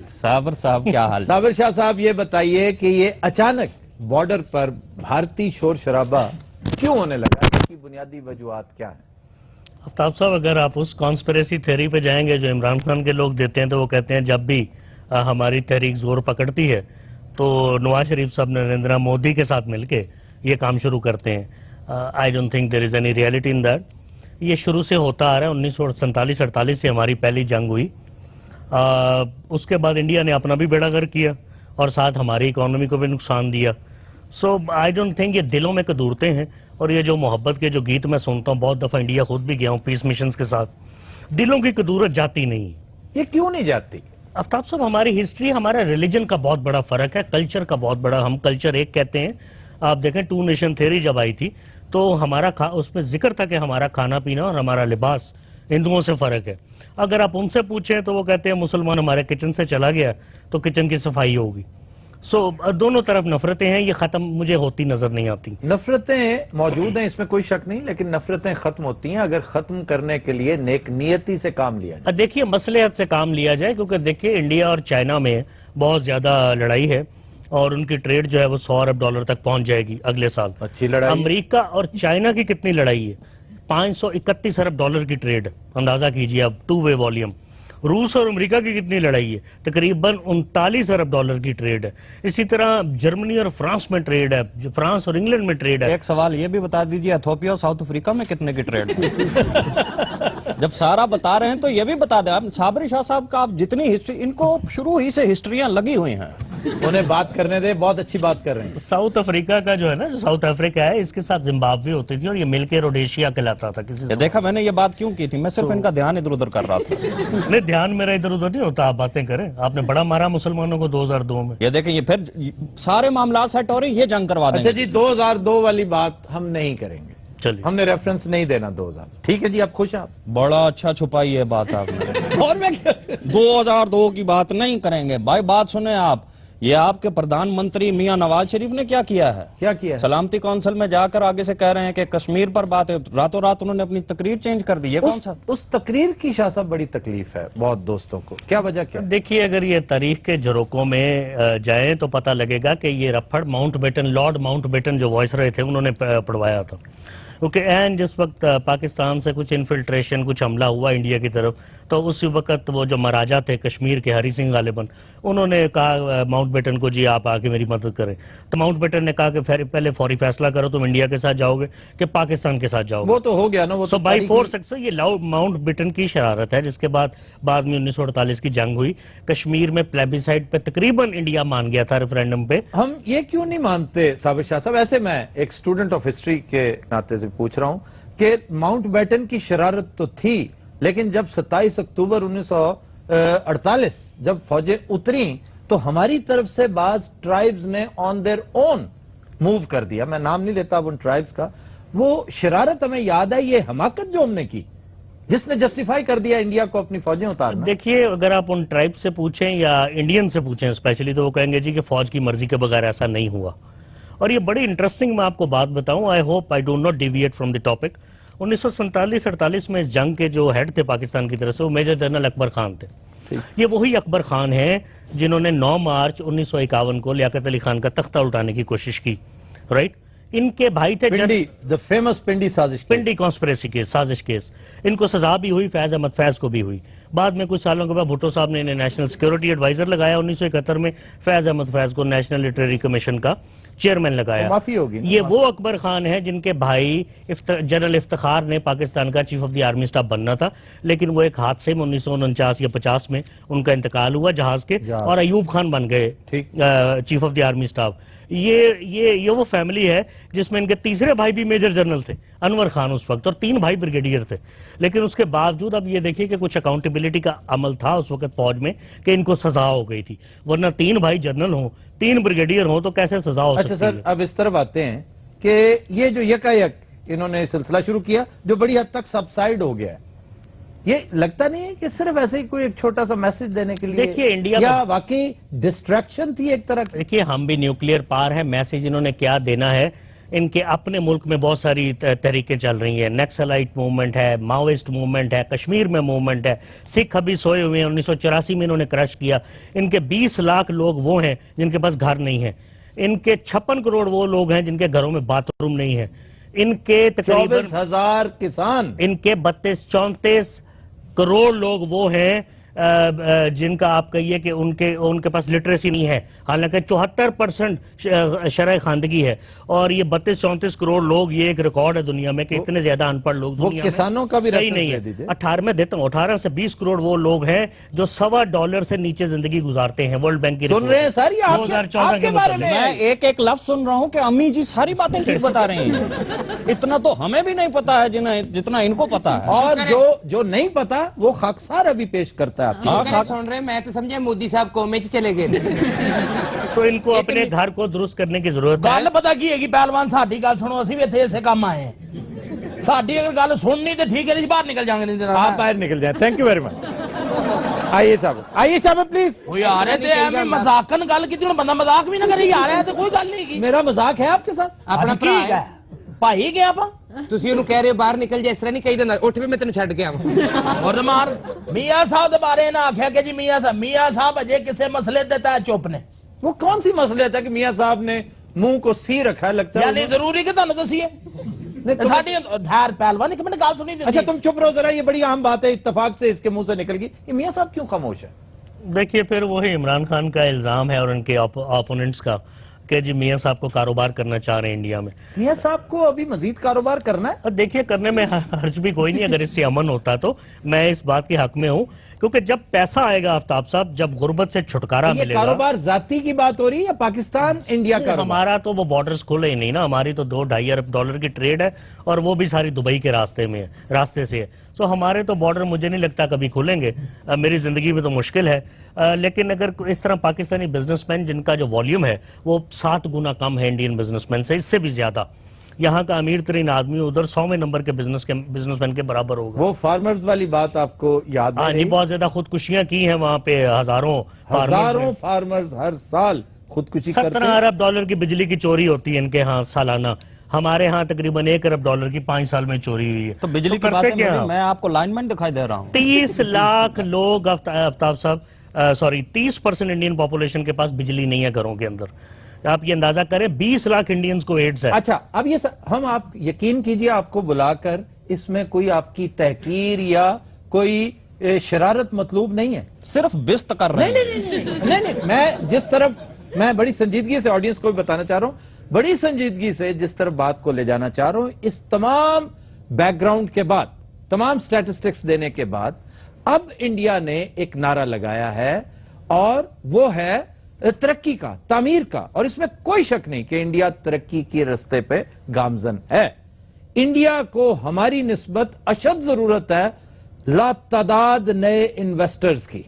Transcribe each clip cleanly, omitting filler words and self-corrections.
صابر صاحب کیا حال؟ صابر شاہ صاحب یہ بتائیے کہ یہ اچانک بارڈر پر بھارتی شور شرابہ کیوں ہونے لگا؟ اس کی بنیادی وجوہات کیا ہیں؟ آفتاب صاحب اگر آپ اس کانسپریسی تھیوری پہ جائیں گے جو عمران خان کے لوگ دیتے ہیں تو وہ کہتے ہیں جب بھی ہماری تحریک زور پکڑتی ہے تو نواز شریف صاحب نریندر مودی کے ساتھ مل کے یہ کام شروع کرتے ہیں. I don't think there is any reality in that. یہ شروع سے ہوتا آ رہا ہے. 1947-48 سے ہماری پہلی جنگ ہوئی. اس کے بعد انڈیا نے اپنا بھی بیڑا غرق کیا اور ساتھ ہماری اکانومی کو بھی نقصان دیا. سو I don't think یہ دلوں میں قدورتے ہیں. اور یہ جو محبت کے جو گیت میں سنتا ہوں بہت دفعہ انڈیا خود بھی گیا ہوں پیس مشنز کے ساتھ, دلوں کی قدورت جاتی نہیں. یہ کیوں نہیں جاتی؟ آفتاب صاحب ہماری ہسٹری ہمارا ریلیجن کا بہت بڑا فرق ہے, کلچر کا بہت بڑا. ہم کلچر ایک کہتے ہیں. آپ دیکھیں 2 نیشن تھیوری جب آئی تھی تو ہمارا اس میں ذکر تھا کہ ہمارا کھانا پینا اور ہمارا لباس ہندوؤں سے فرق ہے. اگر آپ ان سے پوچھیں تو وہ کہتے ہیں مسلمان ہمارے کچن سے چلا گیا تو کچن کی صفائی ہوگی. سو دونوں طرف نفرتیں ہیں, یہ ختم مجھے ہوتی نظر نہیں آتی. نفرتیں موجود ہیں, اس میں کوئی شک نہیں, لیکن نفرتیں ختم ہوتی ہیں اگر ختم کرنے کے لیے نیک نیتی سے کام لیا جائے. دیکھیے مصلحت سے کام لیا جائے, کیونکہ دیکھیے انڈیا اور چائنا میں بہت زیادہ لڑائی ہے اور ان کی ٹریڈ جو ہے وہ $100 ارب تک پہنچ جائے گی اگلے سال. اچھی لڑائی. امریکہ اور چائنا کی کتنی لڑائی ہے؟ $531 ارب کی ٹریڈ, اندازہ کیجئے اب 2 وے والیوم. روس اور امریکہ کی کتنی لڑائی ہے؟ تقریباً $39 ارب کی ٹریڈ ہے. اسی طرح جرمنی اور فرانس میں ٹریڈ ہے, فرانس اور انگلینڈ میں ٹریڈ ہے. ایک سوال یہ بھی بتا دیجئے ایتھوپیا اور ساؤتھ افریقہ میں کتنے کی ٹریڈ ہے؟ جب سارا بتا رہے ہیں تو یہ بھی بتا دیں. آپ صابر شاہ صاحب کا آپ جتنی ہسٹری, ان کو شروع ہی سے ہسٹریاں لگی ہوئی ہیں. انہیں بات کرنے دے, بہت اچھی بات کر رہے ہیں. ساؤتھ افریقہ کا جو ہے نا, جو ساؤتھ افریقہ ہے اس کے ساتھ زمبابوے ہوتی تھی اور یہ مل کے روڈیشیا کہلاتا تھا. کسی دیکھا میں نے یہ بات کیوں کی تھی, میں صرف ان کا دھیان ادھر ادھر کر رہا تھا. نہیں دھیان میرا ادھر ادھر نہیں ہوتا, آپ باتیں کریں. آپ نے بڑا مارا مسلمانوں کو 2002 میں. یہ دیکھیں یہ پھر سارے معاملات سیٹ ہو رہے ہیں, یہ جنگ کروا دیں. اچھا جی 2002 والی بات ہم نہیں کریں گے, چلیے ہم نے ریفرنس نہیں دینا 2000. ٹھیک ہے جی, آپ خوش ہیں؟ آپ بڑا اچھا چھپائی ہے بات آپ نے. اور میں 2002 کی بات نہیں کریں گے بھائی. بات سنیں آپ, یہ آپ کے پردھان منتری میاں نواز شریف نے کیا کیا ہے؟ کیا کیا ہے؟ سلامتی کونسل میں جا کر آگے سے کہہ رہے ہیں کہ کشمیر پر بات ہے, راتوں رات انہوں نے اپنی تقریر چینج کر دی. یہ کون سا اس تقریر کی شاہ صاحب بڑی تکلیف ہے بہت دوستوں کو, کیا وجہ کیا؟ دیکھیے اگر یہ تاریخ کے جھروکوں میں جائیں تو پتہ لگے گا کہ یہ رپھڑ Mountbatten, Lord Mountbatten جو وائس رائے تھے انہوں نے پڑھوایا تھا. کیونکہ جس وقت پاکستان سے کچھ انفلٹریشن, کچھ حملہ ہوا انڈیا کی طرف, تو اسی وقت وہ جو مہاراجا تھے کشمیر کے, ہری سنگھ غالباً, انہوں نے کہا ماؤنٹ بیٹن کو جی آپ آ کے میری مدد کریں. تو ماؤنٹ بیٹن نے کہا کہ پہلے فوری فیصلہ کرو تم انڈیا کے ساتھ جاؤ گے کہ پاکستان کے ساتھ جاؤ گے. وہ تو ہو گیا نا, وہ سو بائی فورس. یہ ماؤنٹ بیٹن کی شرارت ہے, جس کے بعد میں 1948 کی جنگ ہوئی. کشمیر میں پلیبیسائٹ پہ تقریباً انڈیا مان گیا تھا ریفرینڈم پہ. ہم یہ کیوں نہیں مانتے صابر شاہ صاحب؟ ایسے میں ایک اسٹوڈنٹ آف ہسٹری کے ناطے سے پوچھ رہا ہوں کہ ماؤنٹ بیٹن کی شرارت تو تھی, لیکن جب 27 اکتوبر 1948 جب فوجیں اتریں تو ہماری طرف سے بعض ٹرائبز نے آن دیر اون موو کر دیا. میں نام نہیں لیتا اب ان ٹرائبز کا. وہ شرارت ہمیں یاد ہے, یہ حماقت جو ہم نے کی جس نے جسٹیفائی کر دیا انڈیا کو اپنی فوجیں اتارنا. دیکھیے اگر آپ ان ٹرائب سے پوچھیں یا انڈین سے پوچھیں اسپیشلی, تو وہ کہیں گے جی کہ فوج کی مرضی کے بغیر ایسا نہیں ہوا. اور یہ بڑی انٹرسٹنگ میں آپ کو بات بتاؤں, I hope I do not deviate from the topic. 1947-48 میں اس جنگ کے جو ہیڈ تھے پاکستان کی طرف سے وہ میجر جنرل اکبر خان تھے. یہ وہی اکبر خان ہیں جنہوں نے 9 مارچ 1951 کو لیاقت علی خان کا تختہ الٹانے کی کوشش کی. رائٹ, ان کے بھائی تھے the famous پنڈی سازش, پنڈی کانسپریسی کیس, سازش کیس. ان کو سزا بھی ہوئی, فیض احمد فیض کو بھی ہوئی. بعد میں کچھ سالوں کے بعد بھٹو صاحب نے انہیں نیشنل سیکیورٹی ایڈوائزر لگایا. 1971 میں فیض احمد فیض کو نیشنل لٹریری کمیشن کا چیئرمین لگایا. معافی ہوگی. یہ وہ اکبر خان ہے جن کے بھائی جنرل افتخار نے پاکستان کا chief of the army staff بننا تھا, لیکن وہ ایک حادثے میں 1949 یا 50 میں ان کا انتقال ہوا جہاز کے, اور ایوب خان بن گئے chief of the army staff. یہ وہ فیملی ہے جس میں ان کے تیسرے بھائی بھی میجر جنرل تھے, انور خان اس وقت, اور 3 بھائی بریگیڈیئر تھے. لیکن اس کے باوجود اب یہ دیکھیے کہ کچھ اکاؤنٹیبلٹی کا عمل تھا اس وقت فوج میں کہ ان کو سزا ہو گئی تھی, ورنہ 3 بھائی جنرل ہوں, 3 بریگیڈیئر ہوں تو کیسے سزا ہو سکتی ہے. اچھا سر, اب اس طرف آتے ہیں کہ یہ جو یکا یک انہوں نے سلسلہ شروع کیا جو بڑی حد تک سبسائڈ ہو گیا ہے, یہ لگتا نہیں ہے کہ صرف ایسے ہی کوئی ایک چھوٹا سا میسج دینے کے لیے, دیکھیے انڈیا یا واقعی ڈسٹریکشن تھی ایک طرح کی؟ دیکھیے ہم بھی نیوکلیئر پار ہیں, میسج انہوں نے کیا دینا ہے ان کے اپنے ملک میں بہت ساری تحریکیں چل رہی ہیں، نیکسلائٹ موومنٹ ہے، ماوسٹ موومنٹ ہے، کشمیر میں موومنٹ ہے، سکھ ابھی سوئے ہوئے ہیں، 1984 میں انہوں نے کرش کیا. ان کے 20 لاکھ لوگ وہ ہیں جن کے پاس گھر نہیں ہیں، ان کے 56 کروڑ وہ لوگ ہیں جن کے گھروں میں باتھ روم نہیں ہے، ان کے تقریباً 24,000 کسان، ان کے 32-34 کروڑ لوگ وہ ہیں جن کا آپ کہیے کہ ان کے پاس لٹریسی نہیں ہے، حالانکہ 74% شرح خواندگی ہے. اور یہ 32-34 کروڑ لوگ، یہ ایک ریکارڈ ہے دنیا میں کہ اتنے زیادہ ان پڑھ لوگ وہ دنیا میں کسانوں کا بھی صحیح ریفرنس نہیں دے ہے. دیجئے. 18 میں دیتا ہوں، 18 سے 20 کروڑ وہ لوگ ہیں جو $1.25 سے نیچے زندگی گزارتے ہیں. ورلڈ بینک کی سن رہے ہیں سر، یہ آپ 2014 کے بارے میں میں ایک ایک لفظ سن رہا ہوں کہ امی جی ساری باتیں ٹھیک بتا رہی ہیں. اتنا تو ہمیں بھی نہیں پتا ہے جتنا ان کو پتا ہے. اور جو نہیں پتا وہ خاکسار ابھی پیش کرتا ہے. سن رہے میں تو سمجھا مودی صاحب قومے چلے گئے. تو ان کو اپنے گھر کو درست کرنے کی ضرورت ہے. گل پتا کی ہے کہ پہلوان ساڈی گل سنو، اسی بھی اتنے اسے کام آئے ہیں. ساڈی اگر گل سننی تو ٹھیک ہے، باہر نکل جائیں گے. آپ باہر نکل جائیں. Thank you very much. آئیے صاحب پلیز. یار مزاقن گل کی بندہ مزاق بھی نہ کرے یار، ہے تو کوئی گل نہیں کی. میرا مذاق ہے آپ کے ساتھ؟ اپنا کی ہے بھائی گیا آپ تسی انہوں کہہ رہے ہو باہر نکل جائے، اس طرح نہیں کہی دینا اٹھ بھی میں تینوں چھڈ کے آواں. اور مار میاں صاحب دے بارے نہ آکھیا کہ جی میاں صاحب اجے کسے مسئلے دیتا ہے چپ نے. وہ کون سی مسئلہ تھا کہ میاں صاحب نے منہ کو سی رکھا ہے؟ لگتا ہے یعنی ضروری کہ تانوں دسیے ساڈی ٹھہر پہلوان ایک منٹ گل سنی دی. اچھا تم چپ رہو ذرا، یہ بڑی عام بات ہے، اتفاق سے اس کے منہ سے نکل گئی. یہ میاں صاحب کیوں خاموش ہے؟ دیکھیے پھر وہی عمران خان کا الزام ہے اور ان کے اپوننٹس کا کہ جی میاں صاحب کو کاروبار کرنا چاہ رہے ہیں انڈیا میں. میاں صاحب کو ابھی مزید کاروبار کرنا ہے؟ اور دیکھیے کرنے میں حرج بھی کوئی نہیں، اگر اس سے امن ہوتا تو میں اس بات کے حق میں ہوں، کیونککہ جب پیسہ آئے گا آفتاب صاحب، جب غربت سے چھٹکارا یہ ملے گا. کاروبار ذاتی کی بات ہو رہی ہے یا پاکستان انڈیا کا؟ ہمارا تو وہ بارڈرز کھلے ہی نہیں نا، ہماری تو $2.5 ارب کی ٹریڈ ہے اور وہ بھی ساری دبئی کے راستے سے ہے. سو ہمارے تو بارڈر مجھے نہیں لگتا کبھی کھلیں گے، میری زندگی میں تو مشکل ہے. لیکن اگر اس طرح پاکستانی بزنس مین جن کا جو والیوم ہے وہ 7 گنا کم ہے انڈین بزنس مین سے، اس سے بھی زیادہ، یہاں کا امیر ترین آدمی ادھر 100ویں نمبر کے بزنس مین کے برابر ہوگا. وہ فارمرز والی بات آپ کو یاد ہے؟ ہاں جی، بہت زیادہ خودکشیاں کی ہیں وہاں پہ، ہزاروں فارمرز ہر سال خودکشی کرتے ہیں. $17 ارب کی بجلی کی چوری ہوتی ہے ان کے ہاں سالانہ. ہمارے ہاں تقریباً $1 ارب کی 5 سال میں چوری ہوئی ہے. تو بجلی کی باتیں مجھے، میں آپ کو لائن مین دکھائی دے رہا ہوں. 30 لاکھ لوگ آفتاب صاحب 30% انڈین پاپولیشن کے پاس بجلی نہیں ہے گھروں کے اندر. آپ یہ اندازہ کریں 20 لاکھ انڈینز کو ایڈز ہے. اچھا اب یہ ہم آپ یقین کیجئے آپ کو بلا کر اس میں کوئی آپ کی تحقیر یا کوئی شرارت مطلوب نہیں ہے، صرف بست کر رہے ہیں. نہیں میں جس طرف میں بڑی سنجیدگی سے آڈینس کو بھی بتانا چاہ رہا ہوں، بڑی سنجیدگی سے جس طرف بات کو لے جانا چاہ رہا ہوں، اس تمام بیک گراؤنڈ کے بعد، تمام سٹیٹسٹکس دینے کے بعد، اب انڈیا نے ایک نعرہ لگایا ہے اور وہ ہے ترقی کا، تعمیر کا. اور اس میں کوئی شک نہیں کہ انڈیا ترقی کے رستے پہ گامزن ہے. انڈیا کو ہماری نسبت اشد ضرورت ہے لا تعداد نئے انویسٹرز کی،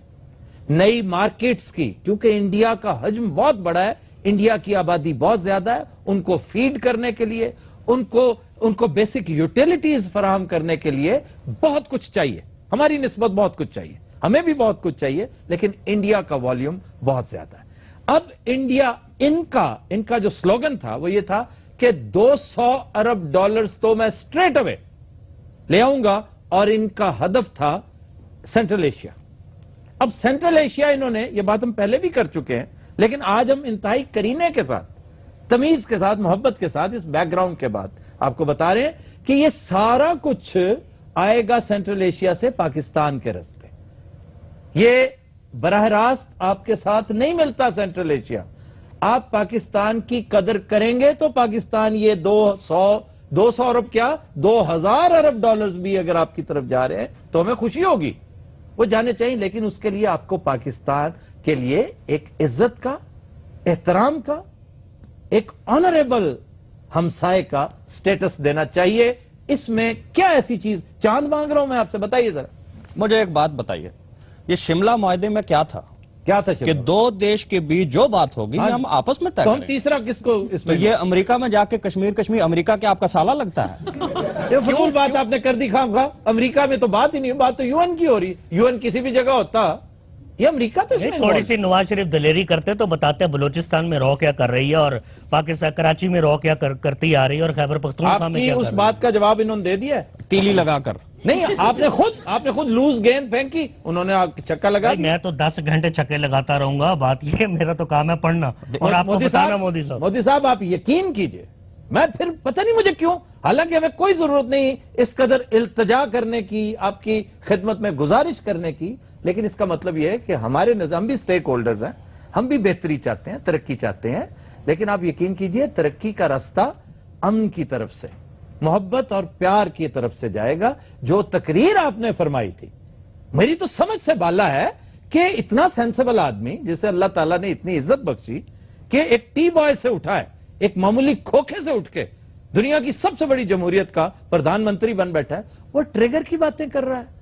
نئی مارکیٹس کی، کیونکہ انڈیا کا حجم بہت بڑا ہے، انڈیا کی آبادی بہت زیادہ ہے. ان کو فیڈ کرنے کے لیے، ان کو بیسک یوٹیلیٹیز فراہم کرنے کے لیے بہت کچھ چاہیے. ہماری نسبت بہت کچھ چاہیے، ہمیں بھی بہت کچھ چاہیے، لیکن انڈیا کا والیوم بہت زیادہ ہے. اب انڈیا، ان کا جو سلوگن تھا وہ یہ تھا کہ $200 ارب تو میں سٹریٹ اوے لے آؤں گا، اور ان کا ہدف تھا سینٹرل ایشیا. اب سینٹرل ایشیا انہوں نے، یہ بات ہم پہلے بھی کر چکے ہیں، لیکن آج ہم انتہائی کرینے کے ساتھ، تمیز کے ساتھ، محبت کے ساتھ، اس بیک گراؤنڈ کے بعد آپ کو بتا رہے ہیں کہ یہ سارا کچھ آئے گا سینٹرل ایشیا سے پاکستان کے راستے. یہ براہ راست آپ کے ساتھ نہیں ملتا سینٹرل ایشیا. آپ پاکستان کی قدر کریں گے تو پاکستان یہ 200 ارب کیا 2000 ارب ڈالرز بھی اگر آپ کی طرف جا رہے ہیں تو ہمیں خوشی ہوگی، وہ جانے چاہیے. لیکن اس کے لیے آپ کو پاکستان کے لیے ایک عزت کا، احترام کا، ایک آنریبل ہمسائے کا سٹیٹس دینا چاہیے. اس میں کیا ایسی چیز چاند مانگ رہا ہوں میں آپ سے، بتائیے ذرا. مجھے ایک بات بتائیے، یہ شملہ معاہدے میں کیا تھا کہ شملہ؟ 2 دیش کے بیچ جو بات ہوگی یہ ہم آپس میں طے تو ہم کریں. تیسرا کس کو اس تو میں؟ یہ امریکہ میں جا کے کشمیر امریکہ کے آپ کا سالہ لگتا ہے؟ یہ فضول بات آپ نے کر دی خام خواہ. امریکہ میں تو بات ہی نہیں، بات تو UN کی ہو رہی. UN کسی بھی جگہ ہوتا یہ امریکہ تو اس میں تھوڑی سی نواز شریف دلیری کرتے تو بتاتے ہیں بلوچستان میں رو کیا کر رہی ہے اور پاکستان کراچی میں رو کیا کرتی آ رہی ہے اور خیبر پختونخوا آپ میں کی کیا اس کر رہی بات کا جواب انہوں نے دے دیا ہے؟ تیلی لگا کر نہیں، آپ نے خود لوز گیند پھینکی، انہوں نے چکا لگا ہے۔ میں تو 10 گھنٹے چھکے لگاتا رہوں گا، بات یہ میرا تو کام ہے پڑھنا اور آپ کو بتانا مودی صاحب۔ مودی صاحب آپ یقین کیجئے، میں پھر پتہ نہیں مجھے کیوں، حالانکہ ہمیں کوئی ضرورت نہیں اس قدر التجا کرنے کی، آپ کی خدمت میں گزارش کرنے کی، لیکن اس کا مطلب یہ ہے کہ ہمارے نظام بھی سٹیک ہولڈرز ہیں، ہم بھی بہتری چاہتے ہیں، ترقی چاہتے ہیں، لیکن آپ یقین کیجئے ترقی کا راستہ امن کی طرف سے، محبت اور پیار کی طرف سے جائے گا۔ جو تقریر آپ نے فرمائی تھی، میری تو سمجھ سے بالا ہے کہ اتنا سینسیبل آدمی جسے اللہ تعالیٰ نے اتنی عزت بخشی کہ ایک ٹی بوائے سے اٹھا ہے، ایک معمولی کھوکھے سے اٹھ کے دنیا کی سب سے بڑی جمہوریت کا پردھان منتری بن بیٹھا ہے، وہ ٹریگر کی باتیں کر رہا ہے،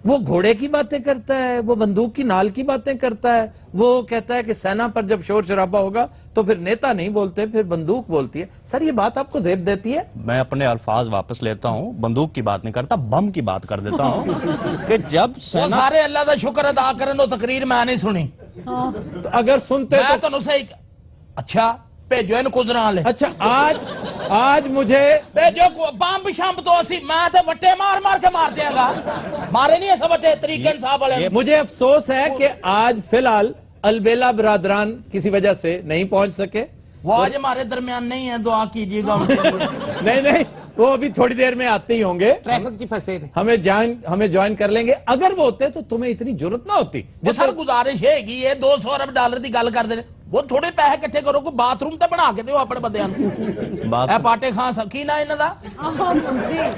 وہ گھوڑے کی باتیں کرتا ہے، وہ بندوق کی نال کی باتیں کرتا ہے، وہ کہتا ہے کہ سینا پر جب شور شرابہ ہوگا تو پھر نیتا نہیں بولتے، پھر بندوق بولتی ہے۔ سر یہ بات آپ کو زیب دیتی ہے؟ میں اپنے الفاظ واپس لیتا ہوں، بندوق کی بات نہیں کرتا، بم کی بات کر دیتا ہوں کہ جب وہ سینا سارے اللہ دا شکر ادا کرن وہ تقریر میں نہیں سنی، تو اگر سنتے میں تو تو صحیح اچھا بھیجو ان گزراں لے، اچھا آج مجھے بھیجو بامب شامب تو اسی میں تے وٹے مار کے مار دیاں گا، مارے نہیں ایسا وٹے طریقے انصاف والے۔ مجھے افسوس ہے کہ آج فی الحال البیلا برادران کسی وجہ سے نہیں پہنچ سکے، وہ آج ہمارے درمیان نہیں ہے، دعا کیجیے گا ان کے لیے۔ نہیں وہ ابھی تھوڑی دیر میں آتے ہی ہوں گے، ٹریفک جی پھنسے نے۔ ہمیں جوائن کر لیں گے۔ اگر وہ ہوتے تو تمہیں اتنی ضرورت نہ ہوتی۔ وہ سر گزارش ہے کہ یہ 200 ارب ڈالر دی گل کر دے، وہ تھوڑے پیسے کٹھے کرو، کوئی باتھ روم تے بنا کے دیو اپنے بندیاں نوں۔ اے پاٹے خان صاحب کی نا انہاں دا؟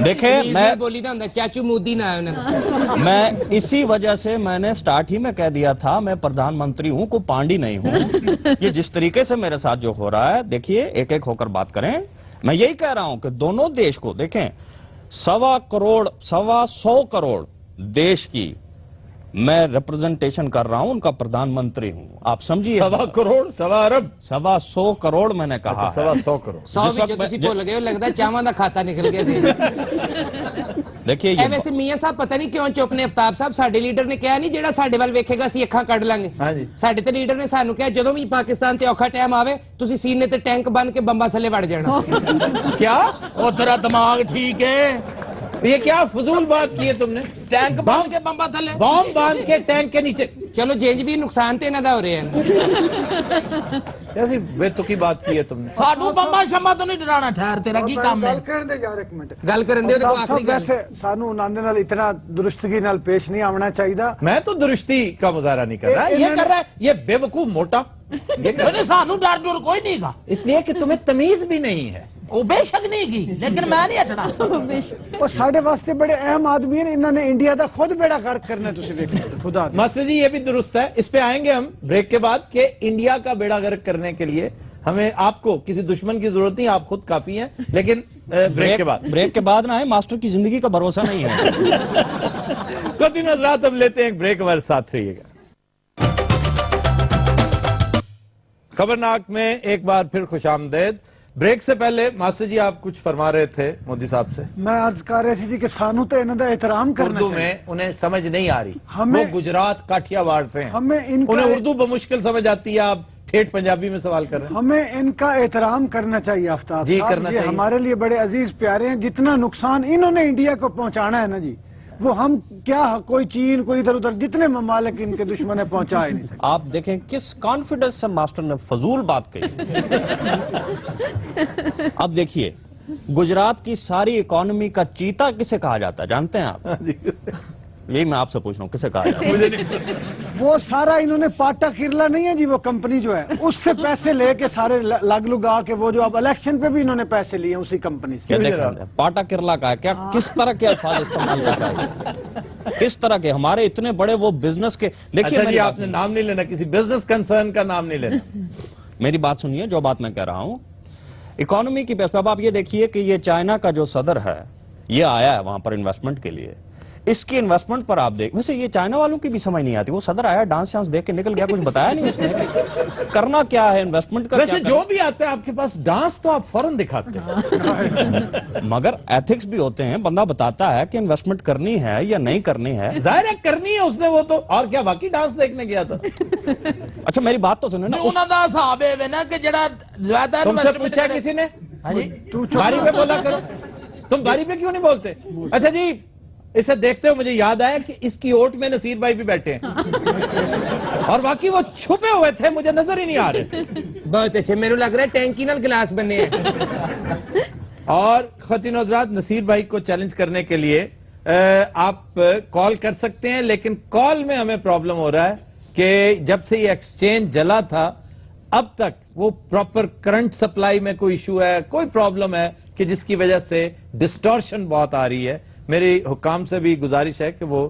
دیکھیں میں بولی دا ہوندا چاچو مودی نہ ہے انہاں دا۔ میں اسی وجہ سے میں نے سٹارٹ ہی میں کہہ دیا تھا میں پردھان منتری ہوں، کوئی پانڈی نہیں ہوں۔ یہ جس طریقے سے میرے ساتھ جو ہو رہا ہے، دیکھیے ایک ایک ہو کر بات کریں۔ میں یہی کہہ رہا ہوں کہ دونوں دیش کو دیکھیں، 125 کروڑ دیش کی میں ریپرزنٹیشن کر رہا ہوں، ان کا پردھان منتری ہوں، آپ سمجھیے۔ 1.25 کروڑ 1.25 ارب 125 کروڑ میں نے کہا ہے۔ 1.25 کروڑ 100 وچوں تسی بھول گئے ہو، لگدا چاواں دا کھاتا نکل گیا سی۔ دیکھیے اے یہ ویسے میاں صاحب پتہ نہیں کیوں چپ نے، آفتاب صاحب ساڈے لیڈر نے کہا نہیں جیڑا ساڈے ول ویکھے گا اسی اکھاں کڈ لیں گے۔ ہاں جی۔ ساڈے تے لیڈر نے سانوں کہا جدوں بھی پاکستان تے اوکھا ٹائم آوے تسی سینے تے ٹینک بن کے بمبا تھلے وڑ جانا۔ کیا او تیرا دماغ ٹھیک ہے؟ یہ کیا فضول بات کی ہے تم نے؟ ٹینک بن کے بمبا تھلے؟ بام باندھ کے ٹینک کے نیچے، چلو جینج بھی نقصان تے انہاں دا ہو رہا ہے۔ ایسی بے تکی بات کی ہے تم نے۔ ساڈو بمبا شمبا تو نہیں ڈرانا، ٹھہر تیرا کی کام ہے؟ گل کرن دے یار ایک منٹ۔ گل کرن دے ڈاکٹر آخری صاحب گل۔ ویسے سانو انہاں دے نال اتنا درستگی نال پیش نہیں آونا چاہیے۔ میں تو درستی کا مظاہرہ نہیں کر رہا، یہ کر رہا ہے یہ بے وقوف موٹا، یہ کر رہا ہے سانو ڈر ڈر کوئی نہیں گا، اس لیے کہ تمہیں تمیز بھی نہیں ہے۔ وہ بے شک نہیں کی، لیکن میں نہیں ہٹنا۔ وہ ساڈے واسطے بڑے اہم آدمی ہیں، انہوں نے انڈیا دا خود بیڑا غرق کرنا ہے، تسی دیکھو خدا دے۔ ماسٹر جی یہ بھی درست ہے، اس پہ آئیں گے ہم بریک کے بعد کہ انڈیا کا بیڑا غرق کرنے کے لیے ہمیں آپ کو کسی دشمن کی ضرورت نہیں، آپ خود کافی ہیں، لیکن بریک کے بعد بریک کے بعد نہ ہے، ماسٹر کی زندگی کا بھروسہ نہیں ہے۔ کچھ نظرات ہم لیتے ہیں، ایک بریک ہمارے ساتھ رہیے گا۔ خبرناک میں ایک بار پھر خوش آمدید۔ بریک سے پہلے ماسٹر جی آپ کچھ فرما رہے تھے مودی صاحب سے، میں عرض کر رہی تھی کہ سانو تے انہاں دا احترام کرنا اردو چاہیے۔ میں انہیں سمجھ نہیں آ رہی، ہمیں- وہ گجرات کاٹھیا واڑ سے ہیں، ہمیں ان کا انہیں اردو بمشکل سمجھ آتی ہے، آپ ٹھیٹھ پنجابی میں سوال کر رہے ہیں۔ ہمیں ان کا احترام کرنا چاہیے آفتاب جی، صاحب، کرنا یہ چاہیے۔ ہمارے لیے بڑے عزیز پیارے ہیں، جتنا نقصان انہوں نے انڈیا کو پہنچانا ہے نا جی، وہ ہم کیا کوئی چین کوئی ادھر ادھر جتنے ممالک ان کے دشمن نے پہنچا ہی نہیں سکتے۔ آپ دیکھیں کس کانفیڈنس سے ماسٹر نے فضول بات کہی۔ اب دیکھیے گجرات کی ساری اکانومی کا چیتا کسے کہا جاتا ہے جانتے ہیں آپ؟ یہی میں آپ سے پوچھ رہا ہوں کسے کہا جاتا ہے؟ وہ سارا انہوں نے پاٹا کرلا نہیں ہے جی، وہ کمپنی جو ہے اس سے پیسے لے کے سارے لگ لگا کے، وہ جو اب الیکشن پہ بھی انہوں نے پیسے لیے اسی کمپنی سے۔ کیا دیکھیں پاٹا کرلا کا ہے کیا، کس طرح کے الفاظ استعمال کر رہا ہے، کس طرح کے ہمارے اتنے بڑے وہ بزنس کے۔ دیکھیے اچھا جی آپ نے نام نہیں لینا، کسی بزنس کنسرن کا نام نہیں لینا۔ میری بات سنیے، جو بات میں کہہ رہا ہوں اکانومی کی بیس پہ، اب آپ یہ دیکھیے کہ یہ چائنا کا جو صدر ہے یہ آیا ہے وہاں پر انویسٹمنٹ کے لیے، اس کی انویسٹمنٹ پر آپ دیکھ, ویسے یہ چائنا والوں کی بھی سمجھ نہیں آتی, وہ صدر آیا ڈانس شانس دیکھ کے نکل گیا, کچھ بتایا نہیں اس نے کہ کرنا کیا ہے انویسٹمنٹ کا. ویسے جو بھی آتا ہے آپ کے پاس ڈانس تو آپ فوراً دکھاتے ہیں, مگر ایتھکس بھی ہوتے ہیں, بندہ بتاتا ہے کہ انویسٹمنٹ کرنی ہے یا نہیں کرنی ہے. ظاہر ہے کرنی ہے اس نے, وہ تو اور کیا واقعی ڈانس دیکھنے گیا تھا. اچھا میری بات تو سنو نا, انہوں دا صاحب ہے نا کہ جڑا زیادہ تم سے پوچھا کسی نے باری پہ بولا کرو, تم باری پہ کیوں نہیں بولتے. اچھا جی اسے دیکھتے ہو مجھے یاد آیا کہ اس کی اوٹ میں نصیر بھائی بھی بیٹھے ہیں, اور واقعی وہ چھپے ہوئے تھے, مجھے نظر ہی نہیں آ رہے تھے. بہت اچھے, میرے لگ رہا ہے ٹینکی نال گلاس بننے ہیں. اور خواتین و حضرات, نصیر بھائی کو چیلنج کرنے کے لیے آپ کال کر سکتے ہیں, لیکن کال میں ہمیں پرابلم ہو رہا ہے کہ جب سے یہ ایکسچینج جلا تھا اب تک وہ پراپر کرنٹ سپلائی میں کوئی ایشو ہے, کوئی پرابلم ہے کہ جس کی وجہ سے ڈسٹورشن بہت آ رہی ہے. میری حکام سے بھی گزارش ہے کہ وہ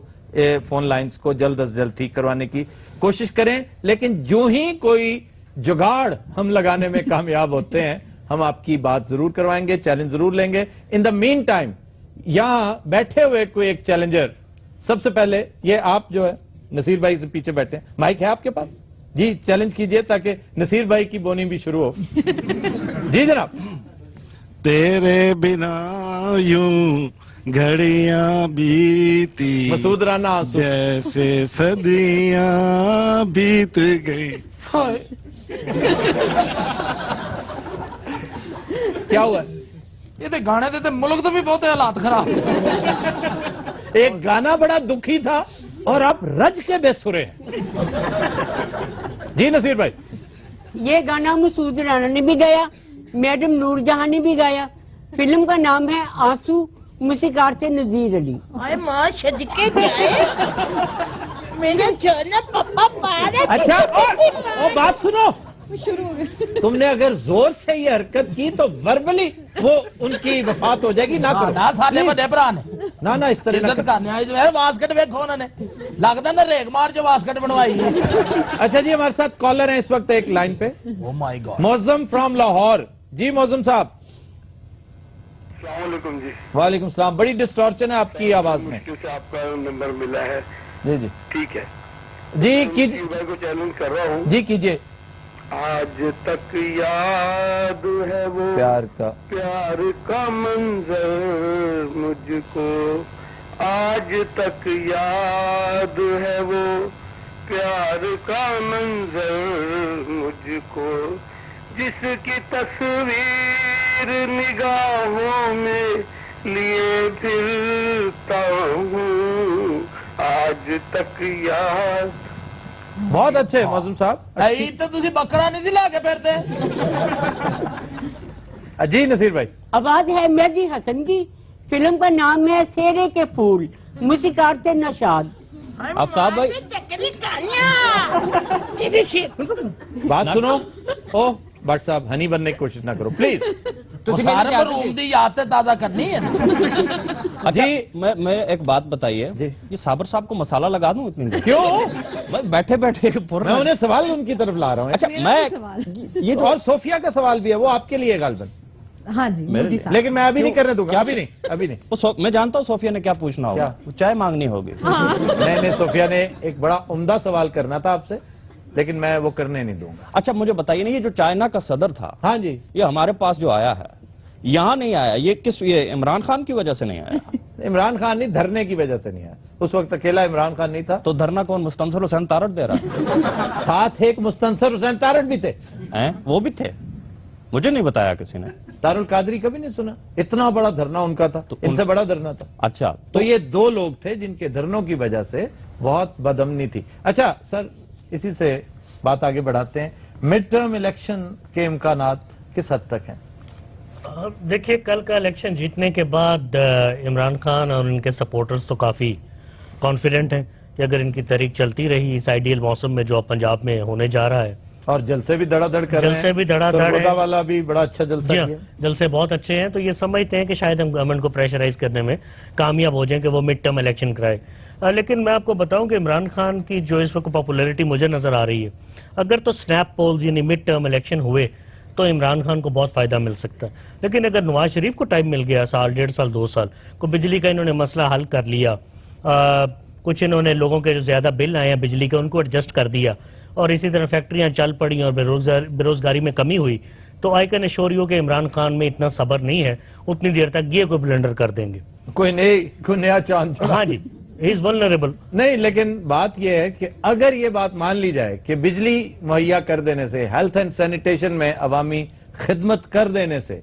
فون لائنز کو جلد از جلد ٹھیک کروانے کی کوشش کریں, لیکن جو ہی کوئی جگاڑ ہم لگانے میں کامیاب ہوتے ہیں ہم آپ کی بات ضرور کروائیں گے, چیلنج ضرور لیں گے. ان دا مین ٹائم یہاں بیٹھے ہوئے کوئی ایک چیلنجر, سب سے پہلے یہ آپ جو ہے نصیر بھائی سے پیچھے بیٹھے ہیں, مائک ہے آپ کے پاس جی, چیلنج کیجئے تاکہ نصیر بھائی کی بونی بھی شروع ہو. جی جناب. تیرے بنا یوں گھڑیاں بیتی مسعود رانا آنسو. جیسے صدیاں بیت گئی. کیا ہوا؟ یہ تے گانے دے تے ملک تو بھی بہت حالات خراب. ایک گانا بڑا دکھی تھا اور آپ رج کے بے سرے ہیں. جی نصیر بھائی. یہ گانا مسعود رانا نے بھی گایا, میڈم نور جہاں نے بھی گایا. فلم کا نام ہے آنسو, موسیقار سے نذیر علی. آئے ماں صدقے جائے میرا جانا پپا پارا. اچھا اور بات سنو, تم نے اگر زور سے یہ حرکت کی تو وربلی وہ ان کی وفات ہو جائے گی. نہ کرو نا سارے بڑے برا نے نہ اس طرح عزت کرنے آئی جو ہے. واسکٹ ویکھو انہوں نے, لگتا نا ریگ مار جو واسکٹ بنوائی ہے. اچھا جی ہمارے ساتھ کالر ہیں اس وقت ایک لائن پہ, او مائی گاڈ. Moazzam from Lahore. جی معظم صاحب. السلام علیکم جی. وعلیکم السلام. بڑی ڈسٹورشن ہے آپ کی آواز میں. مشکل سے آپ کا نمبر ملا ہے. جی جی ٹھیک ہے جی کیجیے. بھائی کو چیلنج کر رہا ہوں. جی کیجیے. آج تک یاد ہے وہ پیار کا منظر مجھ کو, آج تک یاد ہے وہ پیار کا منظر مجھ کو, جس کی تصویر نگاہوں میں لیے پھرتا ہوں, آج تک یاد. بہت اچھے معظم صاحب. عید تو تسی بکرا نہیں لا کے پھرتے. جی نصیر بھائی. آواز ہے مہدی حسن کی, فلم کا نام ہے سیرے کے پھول, موسیقار سے نشاد. آفتاب بھائی بات سنو. او بٹ صاحب ہنی بننے کی کوشش نہ کرو پلیز. سارے پر روم دی یاد تازہ کرنی ہے. اچھا میں ایک بات بتائیے, یہ صابر صاحب کو مسالہ لگا دوں اتنی دیر؟ کیوں؟ بیٹھے بیٹھے میں انہیں سوال ان کی طرف لا رہا ہوں. اچھا میں یہ اور صوفیہ کا سوال بھی ہے, وہ آپ کے لیے غالباً. ہاں جی لیکن میں ابھی نہیں کرنے دوں گا. ابھی نہیں. میں جانتا ہوں صوفیہ نے کیا پوچھنا ہوگا, چائے مانگنی ہوگی. نہیں صوفیہ نے ایک بڑا عمدہ سوال کرنا تھا آپ سے, لیکن میں وہ کرنے نہیں دوں گا. اچھا مجھے بتائیے نا, یہ جو چائنا کا صدر تھا, ہاں جی, یہ ہمارے پاس جو آیا ہے یہاں نہیں آیا, یہ عمران خان کی وجہ سے نہیں آیا. عمران خان نہیں, دھرنے کی وجہ سے نہیں آیا. اس وقت اکیلا عمران خان نہیں تھا. تو دھرنا کون, مستنصر حسین تارڑ دے رہا؟ ساتھ ایک مستنصر حسین تارڑ بھی تھے. وہ بھی تھے, مجھے نہیں بتایا کسی نے. دار القادری کبھی نہیں سنا؟ اتنا بڑا دھرنا ان کا تھا, ان سے بڑا دھرنا تھا. اچھا تو یہ دو لوگ تھے جن کے دھرنوں کی وجہ سے بہت بدامنی تھی. اچھا سر اسی سے بات آگے بڑھاتے ہیں. مڈ ٹرم الیکشن کے امکانات کس حد تک ہیں؟ دیکھیے کل کا الیکشن جیتنے کے بعد عمران خان اور ان کے سپورٹرز تو کافی کانفیڈنٹ ہیں کہ اگر ان کی تحریک چلتی رہی اس آئیڈیل موسم میں جو پنجاب میں ہونے جا رہا ہے, اور جلسے بھی دھڑا دھڑ کر رہے ہیں, جلسے بھی دھڑا دھڑ سرگودا والا بھی بڑا اچھا جلسہ کیا, جلسے بہت اچھے ہیں, تو یہ سمجھتے ہیں کہ شاید ہم گورنمنٹ کو پریشرائز کرنے میں کامیاب ہو جائیں کہ وہ مڈ ٹرم الیکشن کرائے. لیکن میں آپ کو بتاؤں کہ عمران خان کی جو اس وقت پاپولیرٹی مجھے نظر آ رہی ہے, اگر تو سنیپ پولز یعنی مڈ ٹرم الیکشن ہوئے تو عمران خان کو بہت فائدہ مل سکتا ہے. لیکن اگر نواز شریف کو ٹائم مل گیا, سال 1.5 سال 2 سال کو, بجلی کا انہوں نے مسئلہ حل کر لیا, کچھ انہوں نے لوگوں کے جو زیادہ بل آئے ہیں بجلی کے ان کو ایڈجسٹ کر دیا اور اسی طرح فیکٹریاں چل پڑی اور بے-روزگاری میں کمی ہوئی. تو آئی کین ایشور یو کہ عمران خان میں اتنا صبر نہیں ہے, اتنی دیر تک یہ کوئی بلنڈر کر دیں گے. کوئی نیا چاند. ہاں جی, ہی از ولنریبل. نہیں, لیکن بات یہ ہے کہ اگر یہ بات مان لی جائے کہ بجلی مہیا کر دینے سے, ہیلتھ اینڈ سینیٹیشن میں عوامی خدمت کر دینے سے,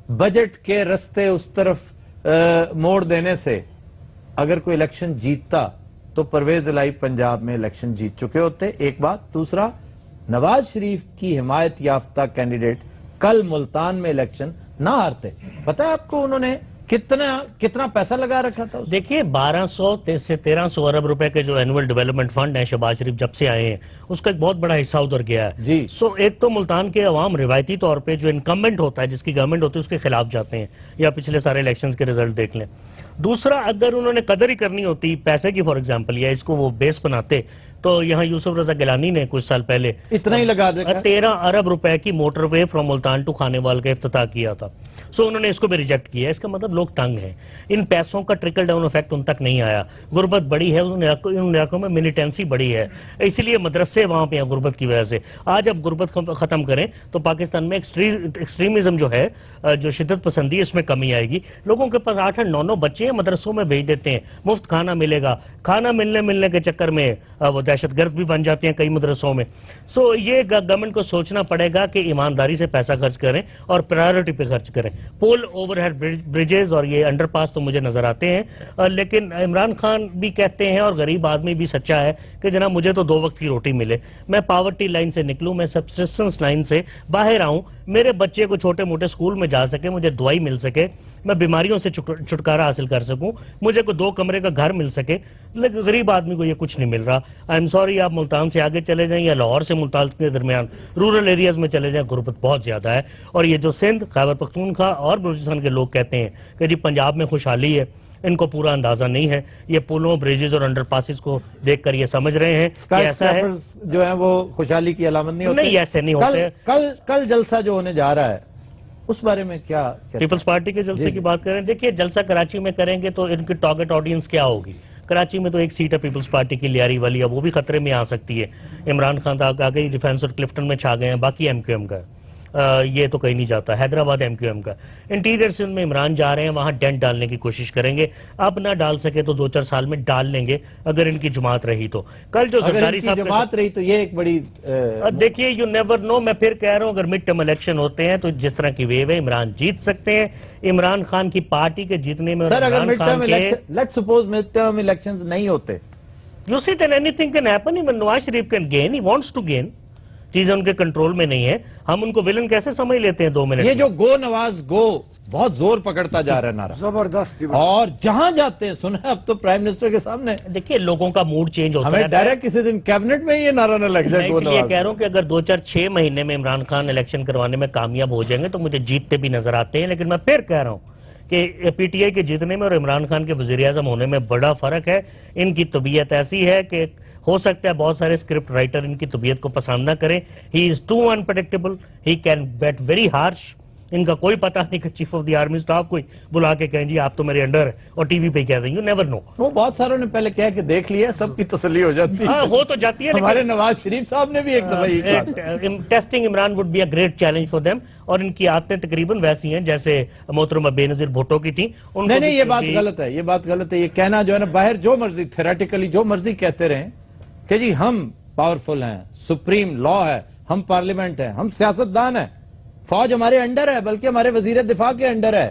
بجٹ کے رستے اس طرف موڑ دینے سے اگر کوئی الیکشن جیتتا تو پرویز الہی پنجاب میں الیکشن جیت چکے ہوتے. ایک بات. دوسرا, نواز شریف کی حمایت یافتہ کینڈیڈیٹ کل ملتان میں الیکشن نہ ہارتے. پتہ ہے آپ کو انہوں نے کتنا پیسہ لگا رکھا تھا؟ دیکھیے 1200 سے 1300 ارب روپے کے جو اینول ڈیولپمنٹ فنڈ ہیں شہباز شریف جب سے آئے ہیں اس کا ایک بہت بڑا حصہ ادھر گیا ہے. جی. ایک تو ملتان کے عوام روایتی طور پہ جو انکمبنٹ ہوتا ہے, جس کی گورنمنٹ ہوتی ہے, اس کے خلاف جاتے ہیں, یا پچھلے سارے الیکشنز کے ریزلٹ دیکھ لیں. دوسرا, اگر انہوں نے قدر ہی کرنی ہوتی پیسے کی فار ایگزامپل, یا اس کو وہ بیس بناتے, تو یہاں یوسف رضا گیلانی نے کچھ سال پہلے اتنا ہی لگا دے 13 ارب روپے کی motorway from Multan to Khanewal کا افتتاح کیا تھا. انہوں نے اس کو بھی ریجیکٹ کیا. اس کا مطلب لوگ تنگ ہیں, ان پیسوں کا ٹرکل ڈاؤن افیکٹ ان تک نہیں آیا. غربت بڑی ہے, ان علاقوں میں ملیٹنسی بڑی ہے, اسی لیے مدرسے وہاں پہ ہیں غربت کی وجہ سے. آج اب غربت ختم کریں تو پاکستان میں ایکسٹریمزم جو ہے, جو شدت پسندی, اس میں کمی آئے گی. لوگوں کے پاس 8-9 بچے ہیں, مدرسوں میں بھیج دیتے ہیں, مفت کھانا ملے گا, کھانا ملنے کے چکر میں وہ دہشت گرد بھی بن جاتے ہیں کئی مدرسوں میں. یہ گورنمنٹ کو سوچنا پڑے گا کہ ایمانداری سے پیسہ خرچ کریں اور پرائیورٹی پہ خرچ کریں. پول اوور ہیڈ بریجز اور یہ انڈر پاس تو مجھے نظر آتے ہیں, لیکن عمران خان بھی کہتے ہیں اور غریب آدمی بھی سچا ہے کہ جناب مجھے تو 2 وقت کی روٹی ملے, میں پاورٹی لائن سے نکلوں, میں سبسسٹنس لائن سے باہر آؤں, میرے بچے کو چھوٹے موٹے سکول میں جا سکے, مجھے دوائی مل سکے, میں بیماریوں سے چھٹکارا حاصل کر سکوں, مجھے کوئی 2 کمرے کا گھر مل سکے. لیکن غریب آدمی کو یہ کچھ نہیں مل رہا. آئی ایم سوری, آپ ملتان سے آگے چلے جائیں یا لاہور سے ملتان کے درمیان رورل ایریاز میں چلے جائیں, غربت بہت زیادہ ہے. اور یہ جو سندھ, خیبر پختونخوا اور بلوچستان کے لوگ کہتے ہیں کہ جی پنجاب میں خوشحالی ہے, ان کو پورا اندازہ نہیں ہے. یہ پلوں, بریجز اور انڈر پاسز کو دیکھ کر یہ سمجھ رہے ہیں کہ ایسا ہے جو ہے وہ خوشحالی کی علامت نہیں ہوتے. نہیں, ایسے نہیں ہوتے. کل جلسہ جو ہونے جا رہا ہے اس بارے میں کیا پیپلز پارٹی کے جلسے کی بات کریں. دیکھیے جلسہ کراچی میں کریں گے تو ان کی ٹارگٹ آڈینس کیا ہوگی؟ کراچی میں تو 1 سیٹ ہے پیپلز پارٹی کی, لیاری والی, اب وہ بھی خطرے میں آ سکتی ہے. عمران خان آگے ڈیفینس اور کلفٹن میں چھا گئے ہیں, باقی ایم کیو ایم کا یہ تو کہیں نہیں جاتا. حیدرآباد ایم کیو ایم کا. انٹیریئر سندھ میں عمران جا رہے ہیں, وہاں ڈینٹ ڈالنے کی کوشش کریں گے. اب نہ ڈال سکے تو 2-4 سال میں ڈال لیں گے اگر ان کی جماعت رہی تو. کل جو زرداری صاحب جماعت رہی تو یہ ایک بڑی دیکھیے, یو نیور نو. میں پھر کہہ رہا ہوں اگر مڈ ٹرم الیکشن ہوتے ہیں تو جس طرح کی ویو ہے عمران جیت سکتے ہیں. عمران خان کی پارٹی کے جیتنے میں, سر اگر let's suppose mid term elections نہیں ہوتے, you see then anything can happen. Even Nawaz Sharif can gain, he wants to gain. چیزیں ان کے کنٹرول میں نہیں ہے. ہم ان کو ویلن کیسے سمجھ لیتے ہیں 2 منٹ؟ یہ جو گو نواز گو بہت زور پکڑتا جا رہا ہے نعرہ, زبردست, اور جہاں جاتے ہیں سنا اب تو پرائم منسٹر کے سامنے. دیکھیے لوگوں کا موڈ چینج ہوتا ہے. ہمیں ڈائریکٹ کسی دن کیبنٹ میں یہ نعرہ نہ لگ جائے. میں اس لیے کہہ رہا ہوں کہ اگر 2-4-6 مہینے میں عمران خان الیکشن کروانے میں کامیاب ہو جائیں گے تو مجھے جیتتے بھی نظر آتے ہیں. لیکن میں پھر کہہ رہا ہوں کہ پی ٹی آئی کے جیتنے میں اور عمران خان کے وزیر اعظم ہونے میں بڑا فرق ہے. ان کی طبیعت ایسی ہے کہ ہو سکتا ہے بہت سارے اسکرپٹ رائٹر ان کی طبیعت کو پسند نہ کریں. He is too unpredictable, he can be very harsh. ان کا کوئی پتہ نہیں کہ chief of the army staff کوئی بلا کے کہیں جی آپ تو میرے انڈر ہے, اور ٹی وی پہ کہہ دیں, یو نیور نو. وہ بہت ساروں نے پہلے کہا کہ دیکھ لیا, سب کی تسلی ہو جاتی ہے. ہو تو جاتی ہے. ہمارے نواز شریف صاحب نے بھی ایک دفعہ یہ کہا, testing Imran would be a great challenge for them. اور ان کی عادتیں تقریباً ویسی ہیں جیسے محترمہ بے نظیر بھٹو کی تھیں. نہیں, یہ بات غلط ہے, یہ بات غلط ہے. یہ کہنا جو ہے نا باہر جو مرضی تھیریٹیکلی جو مرضی کہتے رہیں کہ جی ہم پاورفل ہیں, سپریم لا ہے, ہم پارلیمنٹ ہیں, ہم سیاستدان ہیں, فوج ہمارے انڈر ہے, بلکہ ہمارے وزیر دفاع کے انڈر ہے.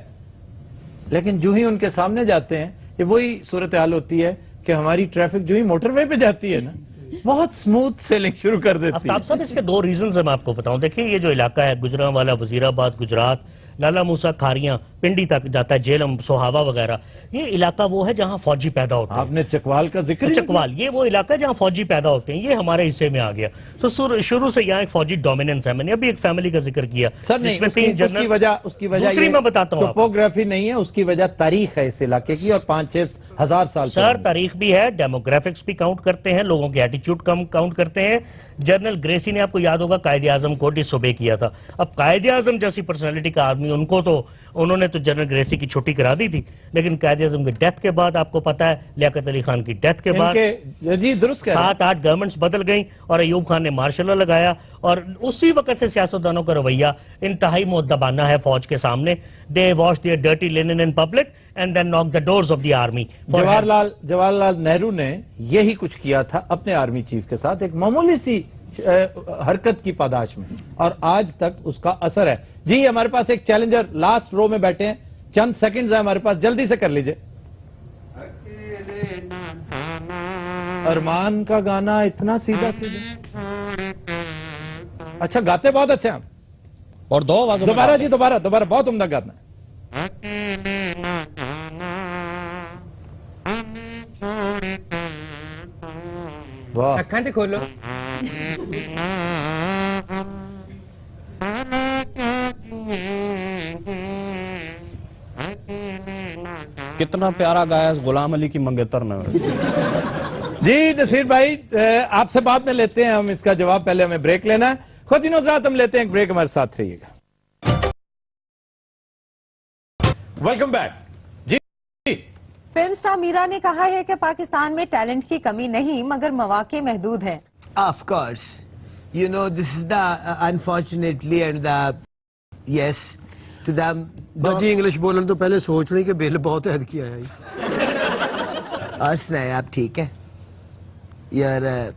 لیکن جو ہی ان کے سامنے جاتے ہیں یہ وہی صورتحال ہوتی ہے کہ ہماری ٹریفک جو ہی موٹر وے پہ جاتی ہے نا بہت سموتھ سیلنگ شروع کر دیتی ہے. آفتاب صاحب اس کے 2 ریزنز ہیں, میں آپ کو بتاؤں. دیکھیں یہ جو علاقہ ہے گجرانوالا, وزیرآباد, گجرات, لالا موسیٰ, کھاریاں, پنڈی تک جاتا ہے, جیلم, سوہاوا وغیرہ, یہ علاقہ وہ ہے جہاں فوجی پیدا ہوتے ہیں. آپ نے چکوال کا ذکر, چکوال یہ وہ علاقہ ہے جہاں فوجی پیدا ہوتے ہیں. یہ ہمارے حصے میں آ گیا. شروع سے یہاں ایک فوجی ڈومیننس ہے. میں نے ابھی ایک فیملی کا ذکر کیا. سر نہیں, اس کی وجہ دوسری میں بتاتا ہوں, ٹوپوگرافی نہیں ہے, اس کی وجہ تاریخ ہے اس علاقے کی, اور 5-6 ہزار سال. سر تاریخ بھی ہے, ڈیموگرافکس بھی کاؤنٹ کرتے ہیں, لوگوں کے ایٹیچیوڈ کاؤنٹ کرتے ہیں. جنرل گریسی نے آپ کو یاد ہوگا قائد اعظم کو ڈس اوبے کیا تھا. اب قائد اعظم جیسی پرسنالٹی کا آدمی آدمی ان کو تو انہوں نے تو جنرل گریسی کی چھٹی کرا دی تھی، لیکن قائد اعظم کی ڈیتھ کے بعد آپ کو پتا ہے لیاقت علی خان کی ڈیتھ کے بعد 7-8 گورنمنٹس بدل گئیں اور ایوب خان نے مارشل لا لگایا، اور اسی وقت سے سیاستدانوں کا رویہ انتہائی مؤدبانہ ہے فوج کے سامنے. They wash their dirty linen in public and then knock the doors of the army. Jawaharlal Nehru نے یہی کچھ کیا تھا اپنے آرمی چیف کے ساتھ، ایک معمولی سی حرکت کی پاداش میں، اور آج تک اس کا اثر ہے. جی ہمارے پاس ایک چیلنجر لاسٹ رو میں بیٹھے ہیں، چند سیکنڈز ہیں ہمارے پاس، جلدی سے کر لیجئے. ارمان کا گانا اتنا سیدھا سیدھا، اچھا گاتے بہت اچھا ہیں، اور دو آوازوں دوبارہ جی دوبارہ بہت عمدہ گانا ہے. اکھاں تے کھولو. کتنا پیارا گایا اس غلام علی کی منگیتر نے. جی نصیر بھائی آپ سے بعد میں لیتے ہیں ہم اس کا جواب، پہلے ہمیں بریک لینا ہے. خواتین و حضرات ہم لیتے ہیں ایک بریک، ہمارے ساتھ رہیے گا. Welcome back. جی فلم سٹار میرا نے کہا ہے کہ پاکستان میں ٹیلنٹ کی کمی نہیں مگر مواقع محدود ہیں. Of course, you know this is the unfortunately and the yes to the. باجی انگلش بولن تو پہلے سوچ لیں کہ بل بہت عہد کیا ہے. اور سنائیں آپ ٹھیک ہے؟ You're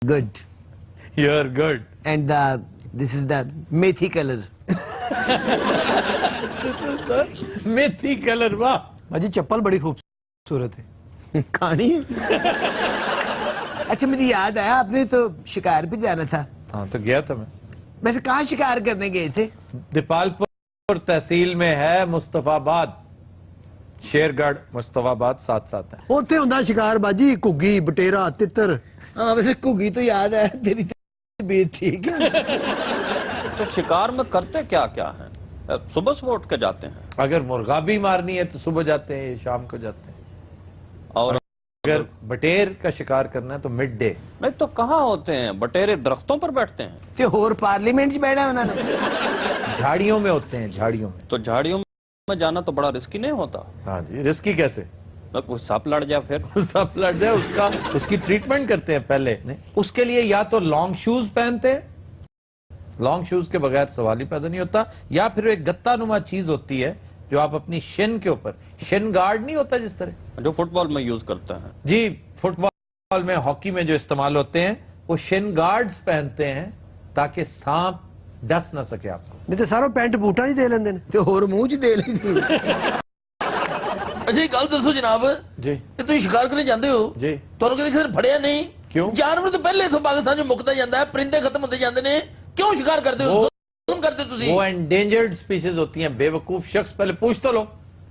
good. You're good. And this is the methi color. This is the methi color. واہ باجی چپل بڑی خوبصورت ہے. کھانی. اچھا مجھے یاد آیا آپ نے تو شکار پہ جانا تھا. ہاں تو گیا تھا میں. ویسے کہاں شکار کرنے گئے تھے؟ دیپال پور تحصیل میں ہے مصطفیٰ آباد، شیر گڑھ مصطفیٰ آباد ساتھ ساتھ ہے. ہوتے ہوں شکار باجی، کگی بٹیرا تتر. ہاں ویسے کگی تو یاد ہے، تیری طبیعت ٹھیک ہے. تو شکار میں کرتے کیا کیا ہیں؟ صبح صبح اٹھ کے جاتے ہیں، اگر مرغابی مارنی ہے تو صبح جاتے ہیں، شام کو جاتے ہیں، اور اگر بٹیر کا شکار کرنا ہے تو مڈ ڈے. نہیں تو کہاں ہوتے ہیں؟ بٹیرے درختوں پر بیٹھتے ہیں. کہ اور پارلیمنٹ بیٹھا ہونا. جھاڑیوں میں ہوتے ہیں، جھاڑیوں میں. تو جھاڑیوں میں جانا تو بڑا رسکی نہیں ہوتا؟ ہاں جی رسکی کیسے؟ کوئی سپ لڑ جائے، پھر سپ لڑ جائے اس کی ٹریٹمنٹ کرتے ہیں پہلے. اس کے لیے یا تو لانگ شوز پہنتے ہیں، لانگ شوز کے بغیر سوال ہی پیدا نہیں ہوتا، یا پھر ایک گتا نما چیز ہوتی ہے جو آپ اپنی شن کے اوپر، شن گارڈ نہیں ہوتا جس طرح جو فٹ بال میں یوز کرتے ہیں. جی فٹ بال میں، ہاکی میں جو استعمال ہوتے ہیں، وہ شن گارڈز پہنتے ہیں تاکہ سانپ ڈس نہ سکے آپ کو. نہیں تو سارا پینٹ بوٹا ہی دے لیندے نے تو اور منہ چ دے لیندے. اچھا گل دسو جناب جی کہ تم شکار کرنے جاندے ہو جی تانوں کدی کسی نے پھڑیا نہیں؟ کیوں؟ جانور تو پہلے تو پاکستان جو مکتا جاندا ہے، پرندے ختم ہوتے جاندے نے، کیوں شکار کرتے ہو؟ ظلم کرتے تسی. وہ انڈینجرڈ سپیشیز ہوتی ہیں. بے وقوف شخص پہلے پوچھ تو لو.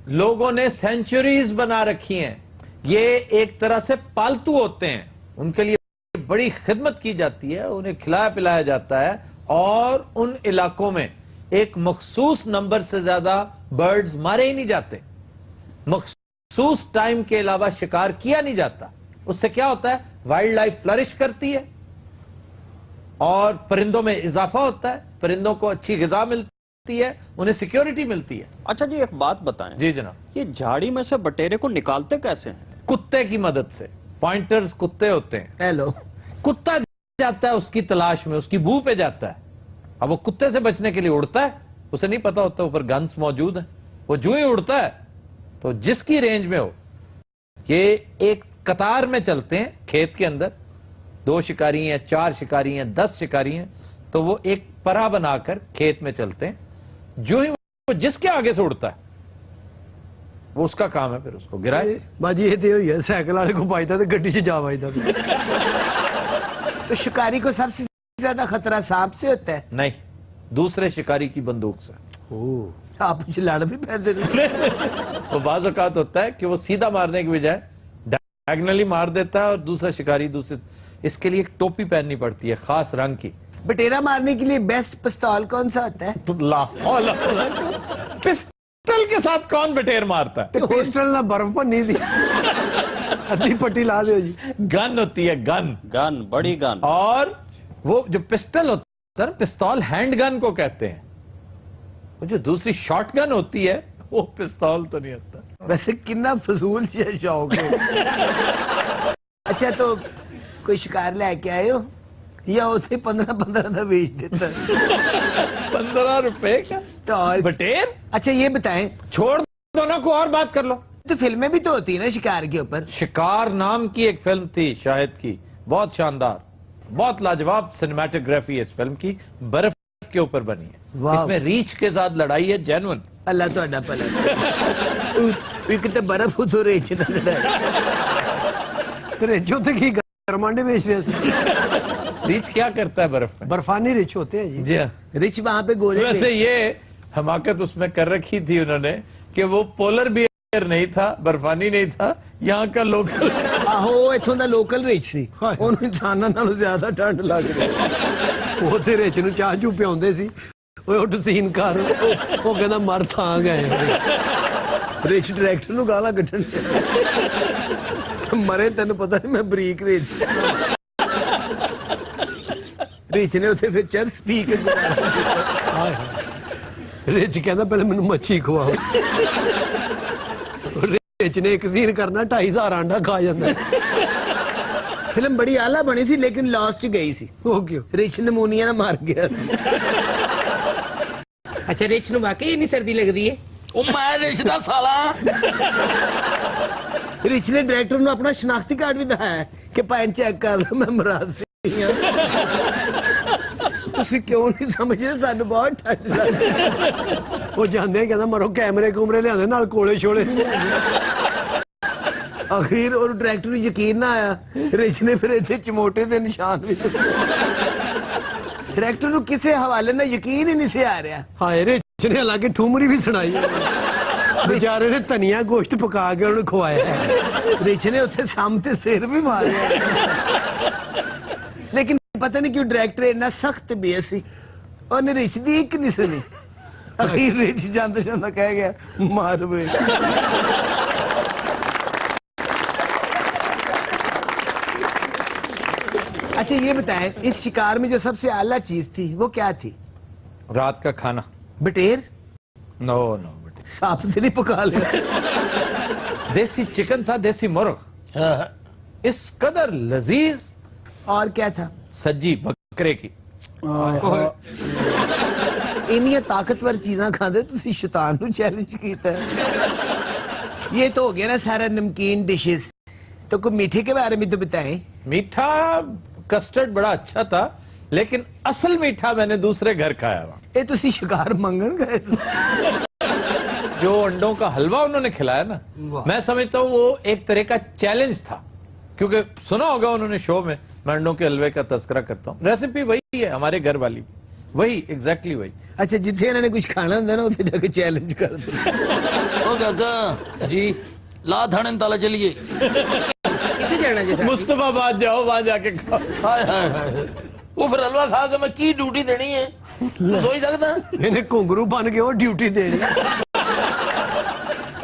لوگوں نے سینچوریز بنا رکھی ہیں، یہ ایک طرح سے پالتو ہوتے ہیں، ان کے لیے بڑی خدمت کی جاتی ہے، انہیں کھلایا پلایا جاتا ہے، اور ان علاقوں میں ایک مخصوص نمبر سے زیادہ برڈز مارے ہی نہیں جاتے، مخصوص ٹائم کے علاوہ شکار کیا نہیں جاتا. اس سے کیا ہوتا ہے؟ وائلڈ لائف فلرش کرتی ہے اور پرندوں میں اضافہ ہوتا ہے، پرندوں کو اچھی غذا ملتی ہے، انہیں سیکیورٹی ملتی ہے. اچھا جی ایک بات بتائیں. جی جناب. یہ جھاڑی میں سے بٹیرے کو نکالتے کیسے ہیں؟ کتے کی مدد سے. پوائنٹرز کتے ہوتے ہیں. ہیلو. کتا جاتا ہے اس کی تلاش میں، اس کی بو پہ جاتا ہے. اب وہ کتے سے بچنے کے لیے اڑتا ہے، اسے نہیں پتا ہوتا اوپر گنز موجود ہیں. وہ جو ہی اڑتا ہے تو جس کی رینج میں ہو، یہ ایک قطار میں چلتے ہیں کھیت کے اندر، 2 شکاری ہیں، 4 شکاری ہیں، 10 شکاری ہیں، تو وہ ایک پرا بنا کر کھیت میں چلتے ہیں. جو ہی وہ جس کے آگے سے اڑتا ہے وہ اس کا کام ہے پھر اس کو گرائے. باجی یہ تو ہوئی ہے سائیکل والے کو پائیتا تو گڈی سے جا پائیتا. تو شکاری کو سب سے زیادہ خطرہ سانپ سے ہوتا ہے؟ نہیں، دوسرے شکاری کی بندوق سے. آپ مجھے لڑ بھی پہنتے وہ بعض اوقات ہوتا ہے کہ وہ سیدھا مارنے کی بجائے ڈائگنلی مار دیتا ہے، اور دوسرا شکاری دوسرے، اس کے لیے ایک ٹوپی پہننی پڑتی ہے خاص رنگ کی. بٹیرا مارنے کے لیے بیسٹ پستول کون سا ہوتا ہے؟ پسٹل کے ساتھ کون بٹیر مارتا ہے؟ پسٹل نہ برف پر نہیں دی ادھی پٹی لا دے جی. گن ہوتی ہے، گن بڑی گن. اور وہ جو پسٹل ہوتا ہے، پستول ہینڈ گن کو کہتے ہیں. وہ جو دوسری شارٹ گن ہوتی ہے وہ پستول تو نہیں ہوتا. ویسے کنا فضول شوق ہے. اچھا تو کوئی شکار لے کے آئے ہو یا اسے 15 کا بیچ دیتا؟ 15 روپے کا بٹیر. اچھا یہ بتائیں, چھوڑ دو نا, کو اور بات کر لو. تو فلمیں بھی تو ہوتی ہیں نا شکار کے اوپر. شکار نام کی ایک فلم تھی شاہد کی, بہت شاندار, بہت لاجواب سینیمیٹوگرافی ہے اس فلم کی, برف کے اوپر بنی ہے. اس میں ریچھ کے ساتھ لڑائی ہے جینون. اللہ تو اڈا پلا کتے برف تو ریچھ نہ لڑائی. ریچو تو کی گرمانڈے بیچ رہے. ریچھ کیا کرتا ہے برف میں؟ برفانی ریچ ہوتے ہیں جی. ریچھ وہاں پہ گولے. ویسے یہ حماقت اس میں کر رکھی تھی انہوں نے کہ وہ پولر بیئر نہیں تھا, برفانی نہیں تھا, یہاں کا لوکل. آہو اتھوں دا لوکل ریچھ سی. انہوں انساناں نالوں زیادہ ٹھنڈ لگ رہی. وہ تے ریچ نو چاہ چو پیاوندے سی. اوے اٹھ سین کر, وہ کہندا مر تھاں گئے. ریچھ ڈائریکٹر نو گالاں کڈن مرے. تینوں پتہ نہیں میں بریک ریچھ. ریچھ نے اتنے پھر چرس پی کے ریچ کہندا پہلے مینوں مچھی کھواؤ. ریچ نے ایک سین کرنا 2500 آنڈا کھا جاندا. فلم بڑی اعلیٰ بنی سی لیکن لاسٹ گئی سی. وہ کیوں؟ ریچھ نمونیا نہ مار گیا سی. اچھا ریچھ نو واقعی اتنی سردی لگ رہی ہے؟ او میں ریچھ دا سالا. ریچھ نے ڈائریکٹر نو اپنا شناختی کارڈ بھی دکھایا کہ پین چیک کر لو, میں مراضی تسی کیوں نہیں سمجھ رہے, سانو بہت ٹھنڈ لگ. وہ جاندے کہندا مرو کیمرے کومرے لے آندے نال کولے چھوڑے. اخیر اور ڈائریکٹر نو یقین نہ آیا. ریچھ نے پھر ایتھے چموٹے دے نشان بھی ڈائریکٹر نو کسے حوالے نہ یقین ہی نہیں سے آ رہا. ہائے ریچھ نے حالانکہ ٹھومری بھی سنائی. بیچارے نے تنیا گوشت پکا کے انہوں کھوایا. ریچھ نے اتنے سامتے سیر بھی مارے. لیکن پتہ نہیں کیوں ڈائریکٹر اتنا سخت بھی ایسی اور نے ریچھ دی ایک نہیں سنی. اخیر ریچھ جانتا جانتا کہہ گیا مار بے. اچھا یہ بتائیں, اس شکار میں جو سب سے اعلیٰ چیز تھی وہ کیا تھی؟ رات کا کھانا. بٹیر؟ نو نو, سانپ سے نہیں پکا لیا. دیسی چکن تھا, دیسی مرغ, اس قدر لذیذ. اور کیا تھا؟ سجی بکرے کی. انہی طاقتور چیزاں کھاندے تسی شیطان نو چیلنج کیتا ہے. یہ تو ہو گیا نا سارا نمکین ڈشز. تو کوئی میٹھے کے بارے میں تو بتائیں. میٹھا کسٹرڈ بڑا اچھا تھا, لیکن اصل میٹھا میں نے دوسرے گھر کھایا ہوا. اے تسی شکار منگن گئے. جو انڈوں کا حلوہ انہوں نے کھلایا نا, میں سمجھتا ہوں وہ ایک طرح کا چیلنج تھا, کیونکہ سنا ہوگا انہوں نے شو میں میں انڈوں کے حلوے کا تذکرہ کرتا ہوں. ریسیپی وہی ہے ہمارے گھر والی, وہی ایگزیکٹلی وہی. اچھا جتنے انہوں نے کچھ کھانا ہوتا ہے نا اتنے جا کے چیلنج کر دو. او کاکا جی لا تھانے تالا چلیے. کتنے جانا جیسا؟ مصطفیٰ آباد جاؤ, وہاں جا کے کھاؤ. ہائے ہائے ہائے, وہ پھر حلوہ کھا کے میں کی ڈیوٹی دینی ہے؟ سوچ سکتا. انہیں کنگرو بن کے وہ ڈیوٹی دے رہی.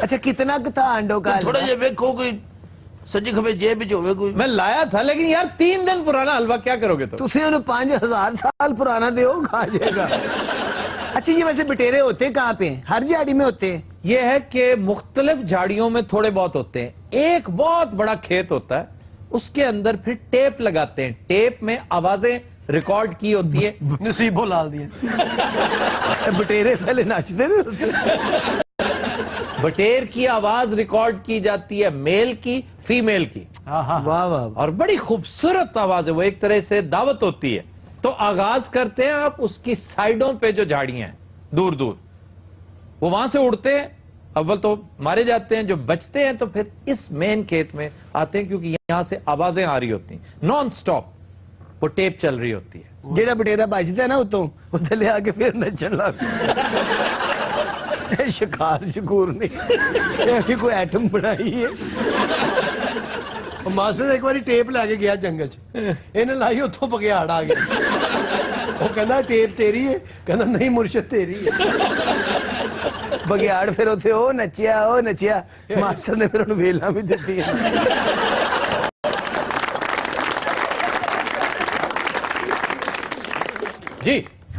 اچھا کتنا تھا انڈوں کا؟ تھوڑا جے ویکھو کوئی سجی کھبے جیب وچ ہوے کوئی. میں لایا تھا, لیکن یار 3 دن پرانا حلوہ کیا کرو گے؟ تسی انہوں 5000 سال پرانا دے ہو, کھا جائے گا. اچھا یہ ویسے بٹیرے ہوتے کہاں پہ ہیں؟ ہر جھاڑی میں ہوتے ہیں؟ یہ ہے کہ مختلف جھاڑیوں میں تھوڑے بہت ہوتے ہیں. ایک بہت بڑا کھیت ہوتا ہے, اس کے اندر پھر ٹیپ لگاتے ہیں. ٹیپ میں آوازیں ریکارڈ کی ہوتی ہے. نصیب لال دیے. بٹیرے پہلے ناچتے نہیں ہوتے. بٹیر کی آواز ریکارڈ کی جاتی ہے, میل کی, فیمیل کی. واہ واہ. اور بڑی خوبصورت آواز ہے وہ, ایک طرح سے دعوت ہوتی ہے. تو آغاز کرتے ہیں آپ اس کی سائیڈوں پہ جو جھاڑیاں ہیں دور دور, وہ وہاں سے اڑتے ہیں. اول تو مارے جاتے ہیں, جو بچتے ہیں تو پھر اس مین کھیت میں آتے ہیں, کیونکہ یہاں سے آوازیں آ رہی ہوتی ہیں نان سٹاپ, وہ ٹیپ چل رہی ہوتی ہے. جیڑا بٹیرا بجتا ہے نا اتوں اتنے لے آ کے پھر نچن لگ. شکار شکور نہیں, کوئی ایٹم بنائی ہے. ماسٹر ایک باری ٹیپ لے کے گیا جنگل چ, انہیں لائی اتوں بگیاڑ آ گیا. وہ کہنا ٹیپ تیری ہے, کہنا نہیں مرشد تیری ہے. بگیاڑ پھر اتنے او نچیا, ماسٹر نے پھر انہوں ویلاں بھی دیتی ہیں. جی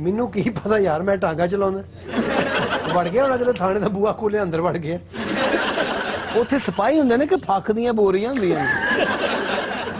ਮੈਨੂੰ ਕੀ ਪਤਾ ਯਾਰ, ਮੈਂ ਟਾਂਗਾ ਚਲਾਉਂਦਾ ਵੜ ਗਿਆ ਹੋਣਾ ਕਿਤੇ ਥਾਣੇ ਦਾ ਬੂਆ ਖੋਲੇ ਅੰਦਰ ਵੜ ਗਿਆ। ਉੱਥੇ ਸਿਪਾਹੀ ਹੁੰਦੇ ਨੇ ਕਿ ਫੱਕ ਦੀਆਂ ਬੋਰੀਆਂ ਹੁੰਦੀਆਂ ਨੇ।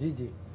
ਜੀ ਜੀ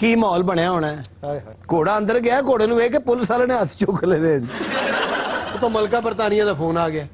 ਕੀ ਮਾਹੌਲ ਬਣਿਆ ਹੋਣਾ ਹੈ। ਹਾਏ ਹਾਏ, ਘੋੜਾ ਅੰਦਰ ਗਿਆ, ਘੋੜੇ ਨੂੰ ਵੇਖ ਕੇ ਪੁਲਿਸ ਵਾਲੇ ਨੇ ਹੱਥ ਚੁੱਕ ਲਏ। ਉਹ ਤਾਂ ਮਲਕਾ ਬਰਤਾਨੀਆ ਦਾ ਫੋਨ ਆ ਗਿਆ।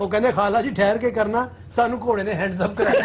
ਉਹ ਕਹਿੰਦੇ ਖਾਲਾ ਜੀ ਠਹਿਰ ਕੇ ਕਰਨਾ, ਸਾਨੂੰ ਘੋੜੇ ਨੇ ਹੈਂਡਸ ਅਪ ਕਰਾਇਆ।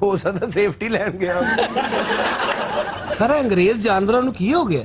ਹੋ ਸਕਦਾ ਸੇਫਟੀ ਲੈਣ ਗਿਆ। ਸਰ ਅੰਗਰੇਜ਼ ਜਾਨਵਰਾਂ ਨੂੰ ਕੀ ਹੋ ਗਿਆ?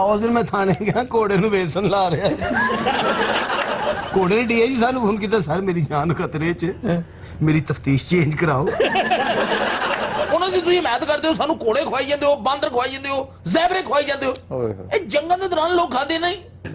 ਉਸ ਦਿਨ ਮੈਂ ਥਾਣੇ ਗਿਆ, ਘੋੜੇ ਨੂੰ ਵੇਸਣ ਲਾ ਰਿਹਾ ਸੀ। ਘੋੜੇ ਨੇ ਡੀਏ ਜੀ ਸਾਨੂੰ ਫੋਨ ਕੀਤਾ, ਸਰ ਮੇਰੀ ਜਾਨ ਖਤਰੇ 'ਚ, ਮੇਰੀ ਤਫਤੀਸ਼ ਚੇਂਜ ਕਰਾਓ। ਉਹਨਾਂ ਦੀ ਤੁਸੀਂ ਹਮਾਇਤ ਕਰਦੇ ਹੋ, ਸਾਨੂੰ ਘੋੜੇ ਖਵਾਈ ਜਾਂਦੇ ਹੋ, ਬਾਂਦਰ ਖਵਾਈ ਜਾਂਦੇ ਹੋ, ਜ਼ੈਬਰੇ ਖਵਾਈ ਜਾਂਦੇ ਹੋ। ਇਹ ਜੰਗਾਂ ਦੇ ਦੌਰਾਨ ਲੋਕ ਖਾਂਦੇ ਨਹੀਂ।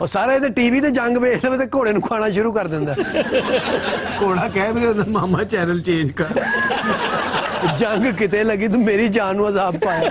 ਉਹ ਸਾਰੇ ਤੇ ਟੀਵੀ ਤੇ ਜੰਗ ਵੇਖ ਲਵੇ ਤੇ ਘੋੜੇ ਨੂੰ ਖਾਣਾ ਸ਼ੁਰੂ ਕਰ ਦਿੰਦਾ। ਘੋੜਾ ਕਹਿ ਵੀ ਰਿਹਾ ਮਾਮਾ ਚੈਨਲ ਚੇਂਜ ਕਰ। ਜੰਗ ਕਿਤੇ ਲੱਗੀ ਤੂੰ ਮੇਰੀ ਜਾਨ ਨੂੰ ਅਜ਼ਾਬ ਪਾਇਆ।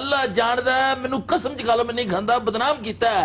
ਅੱਲਾ ਜਾਣਦਾ ਹੈ, ਮੈਨੂੰ ਕਸਮ ਚ ਗੱਲ ਮੈਂ ਨਹੀਂ ਖਾਂਦਾ, ਬਦਨਾਮ ਕੀਤਾ ਹੈ।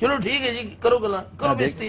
ਚਲੋ ਠੀਕ ਹੈ ਜੀ, ਕਰੋ ਗੱਲਾਂ, ਕਰੋ ਬੇਇੱਜ਼ਤੀ।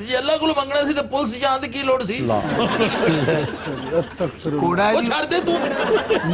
ਜੇ ਅੱਲਾ ਕੋਲ ਮੰਗਣਾ ਸੀ ਤੇ ਪੁਲਿਸ ਜਾਣ ਦੀ ਕੀ ਲੋੜ ਸੀ? ਘੋੜਾ ਉਹ ਛੱਡ ਦੇ ਤੂੰ।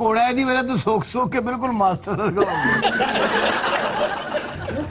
ਘੋੜਾ ਦੀ ਵੇਲੇ ਤੂੰ ਸੋਖ ਸੋਖ ਕੇ ਬਿਲਕੁਲ ਮਾਸਟਰ ਵਰਗਾ ਹੋ ਗਿਆ।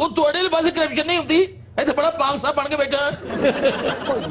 ਉਹ ਤੁਹਾਡੇ ਲਈ ਪਾਸੇ ਕਰਪਸ਼ਨ ਨਹੀਂ ਹੁੰਦੀ, ਇੱਥੇ ਬੜਾ ਪਾਕ ਸਾਹਿਬ ਬਣ ਕੇ ਬੈਠਾ।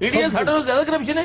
ਇੰਡੀਆ ਸਾਡੇ ਨਾਲੋਂ ਜ਼ਿਆਦਾ ਕਰਪਸ਼ਨ ਹੈ।